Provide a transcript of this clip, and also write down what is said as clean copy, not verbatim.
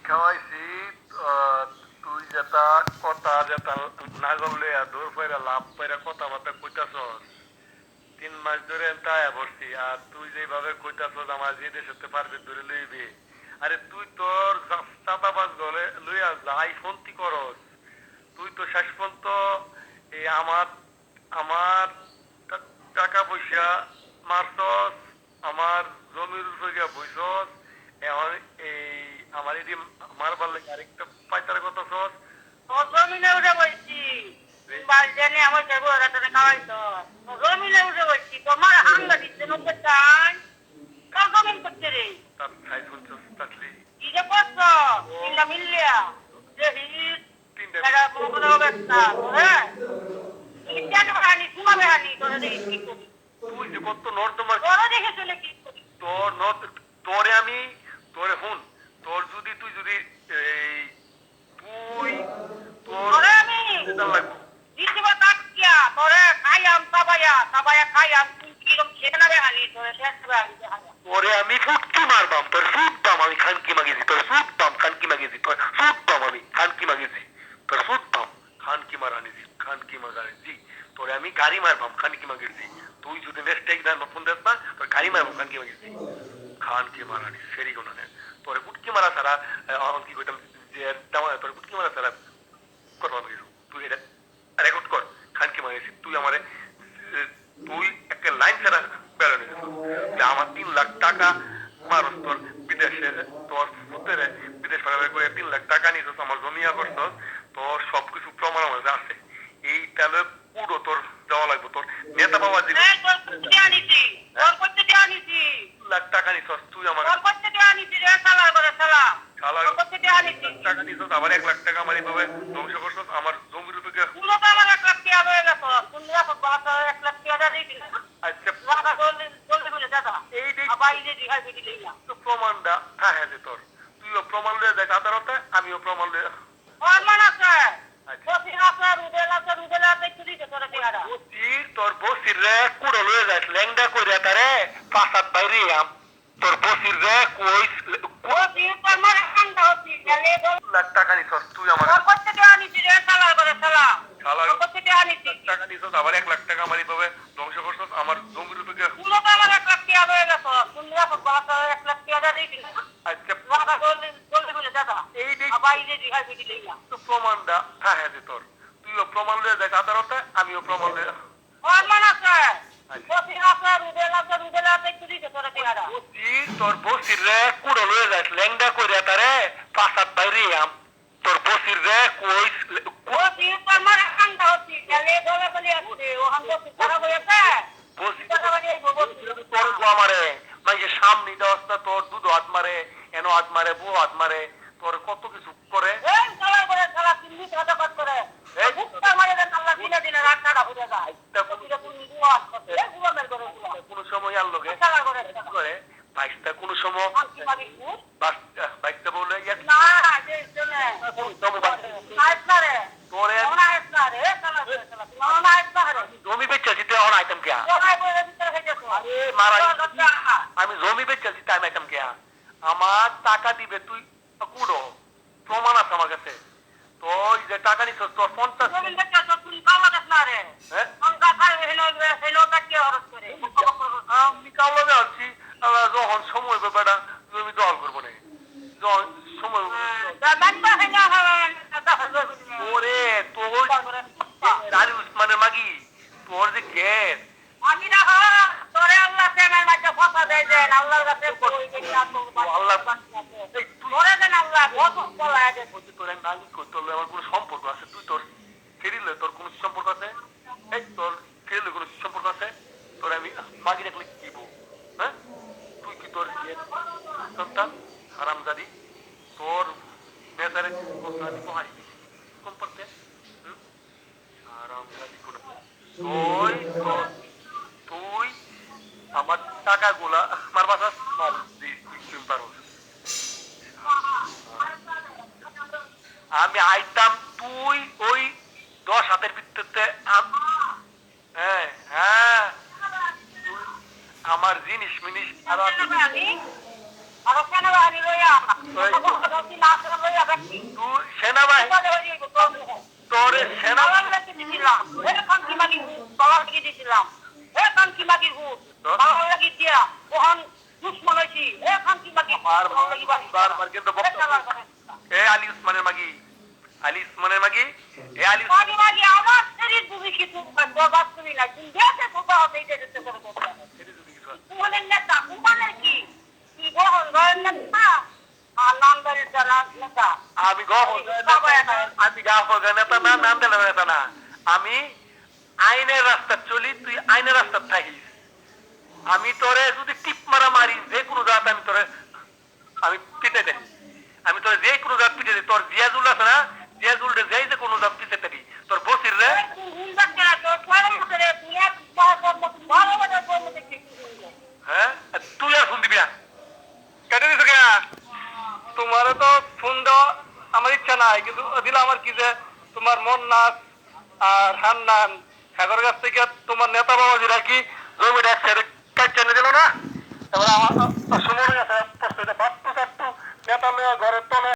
খাওয়াইছি। তুই যেটা কথা যেটা নাগল লইয়া দৌড় পাইরা লাভ পাইরা কথাবার্তা কইতাছস, 3 মাস ধরে আমি আয়া বসছি, আর তুই যেভাবে কইতাছস আমার যে দেশে পারবে ধরে লইবি। আরে তুই তোর চাঁদাবাজ গলে লইয়া যাই ফন্তি করস, তুই তো শেষ পর্যন্ত এই আমার আমার টাকা পয়সা মারছস, আমার জমির উপরে গিয়া বইছস। এখন এই আমার এটি মারবার লাগে আরেকটা পাইতার কথা ছস। জমিনে উঠে বলছি বালজানে আমার যাবো রাতে খাওয়াইতো জমিনে উঠে বলছি তোমার আঙ্গা দিচ্ছে নব্বই টান কার জমিন করছে রে তার খাই শুনছস তাতলি কি যে করছো তিনটা মিললিয়া যে হিট তিনটা এটা মনে হবে না হ্যাঁ তুমি কেন হানি ঘুমাবে হানি তোরা দেখি কি করি তুই যে কত নর্দমার তোরা দেখে চলে কি করি তোর তোরে আমি তোরে হুন, তোর যদি তুই যদি এই তুই তোর তোরে আমি লাগবো দিছিবা তাকিয়া তোরে খাইয়াম সাবায়া খাইয়াম তুই কিরম খেয়ে নেবে হানি তোরে শেষ হবে হানি তোরে আমি ফুটকি মারবাম, তোর ফুটবাম আমি খানকি মাগেছি, তোর ফুটবাম খানকি মাগেছি, তোর ফুটবাম আমি খানকি মাগেছি, তোর ফুটবাম খানকি মারানিছি, খানকি মারানিছি, তোরে আমি গাড়ি মারবাম খানকি মাগেছি। তুই যদি নেক্সট না ফোন দেস না তোর গাড়ি মারবাম খানকি মাগেছি, খানকি মারানি সেরি কোনো নেই। তোরে কুটকি মারা ছাড়া কি কইতাম যে তোর কুটকি মারা ছাড়া করবাম কিছু। তুই এটা রেকর্ড কর, খানকি মাগেছি তুই আমারে, তুই একটা লাইন ছাড়া বেরোনি আমার 3 লাখ টাকা মানুষ তোর বিদেশে তোর পুতেরে বিদেশ পাঠাবে করে 3 লাখ টাকা নিছস, আমার জমিয়া করছস, তোর সবকিছু প্রমাণ আমার কাছে আছে। এই তাহলে পুরো তোর যাওয়া লাগবে, তোর নেতা বাবা দিবি 3 লাখ টাকা নিছস তুই আমার টাকা নিছস, আবার 1 লাখ টাকা আমার এইভাবে ধ্বংস করছস আমার জমির উপরে। আচ্ছা এই প্রমাণটা হ্যাঁ হ্যাঁ যে তোর তুইও প্রমাণ লয়ে দেখ আদালতে, আমিও প্রমাণ লয়ে। তোর বসির রে কুড়ো লয়ে যাস ল্যাংডা কইরা তারে পাঁচাত বাইরে তোর বসির রে কই 1 লাখ টাকা নিছস তুই আমার টাকা নিছস, আবার 1 লাখ টাকা আমার এইভাবে ধ্বংস করছস আমার জমির উপরে। আচ্ছা এই প্রমাণটা হ্যাঁ হ্যাঁ যে তোর তুইও প্রমাণ লয়ে দেখ আদালতে, আমিও প্রমাণ লয়ে। তোর বসির রে কুড়ো লয়ে যাস ল্যাংডা কইরা তারে পাঁচাত বাইরে তোর বসির রে কই আমারে মানে সামনে দেওয়াস না, তোর দুধ হাত মারে এনো হাত মারে বউ হাত মারে তোর কত কিছু করে। কোন সময় আর লোকে করে বাইশটা কোন সময় বাইশটা বলে জমি বেচেছি তুই এখন আইটেম কে আমি জমি বেচেছি টাইম আইটেম কে আমার টাকা দিবে তুই কুড়ো প্রমাণ আছে আমার কাছে। তো যে টাকা নিছ তোর 50 আমি কালো যাচ্ছি যখন সময় ব্যাপারটা জমি দল করবো না যখন সময় ওরে তোর রানি উসমানের মাগি তোর যে গ্যাস আমি না তোরে আল্লাহ সেনার মাঝে কথা দেয় দেন আল্লাহর কাছে আল্লাহ তোরে দেন আল্লাহ বহুত বলায় দেন তোর নাকি তোর আমার কোনো সম্পর্ক আছে, তুই তোর ফেরিলে তোর কোনো সম্পর্ক আছে, এই তোর ফেরিলে কোনো সম্পর্ক আছে, তোর আমি মাগি রাখলে কি দিব হ্যাঁ? তুই কি তোর সন্তান হারামজাদি তোর নেতারে কোহাই সম্পর্কে হারামজাদি কোন তুই তুই আমার টাকা গুলা আমার বাসা পারো আমি আইতাম তুই ওই 10 হাতের ভিত্তিতে হ্যাঁ হ্যাঁ আমার জিনিস মিনিস আরো কেন বাড়ি লইয়া রাস্তা লইয়া গেছি তুই সেনাবাহিনী বলে হইছে তোরে সেনা বাবার লাগি দিছিলাম এরকম কি মাগি বাবার লাগি দিছিলাম এরকম কি মাগি হুট বাবার লাগি দিয়া ওহন দুশ্মন হইছি এরকম কি মাগি বারবার কিন্তু বক্তব্য আলী উসমানের মাগি মাগি মাগি আমার শরীর তুমি কিছু বরবাদ করি না তুমি দেখে কোথা হবে এটা যেতে করে তোমাদের নেতা তোমাদের কি কি বহন গয়ের নেতা আর নামদারির জানা নেতা আমি নেতা না নাম দেন নেতা না আমি আইনের রাস্তা চলি তুই আইনের রাস্তা থাকিস আমি তোরে যদি টিপ মারা মারি যে কোনো জাত আমি পিটে দেই আমি তোর যে কোনো জাত পিটে দিই তোর জিয়াজুল আছে না জিয়াজুল যেই যে কোনো জাত পিটে দেবি তোর বসির রে হ্যাঁ তুই আর ফোন দিবি না কেটে দিস কেনা তোমারও তো ফোন দেওয়া আমার ইচ্ছা নাই কিন্তু দিলে আমার কি যে তোমার মন নাচ আর হান্নান সাগর কাছ থেকে তোমার নেতা বাবাজিরা কি জমিটা ছেড়ে কাটছে দিল না এবার আমার সময় আছে নেতা ঘরের তলে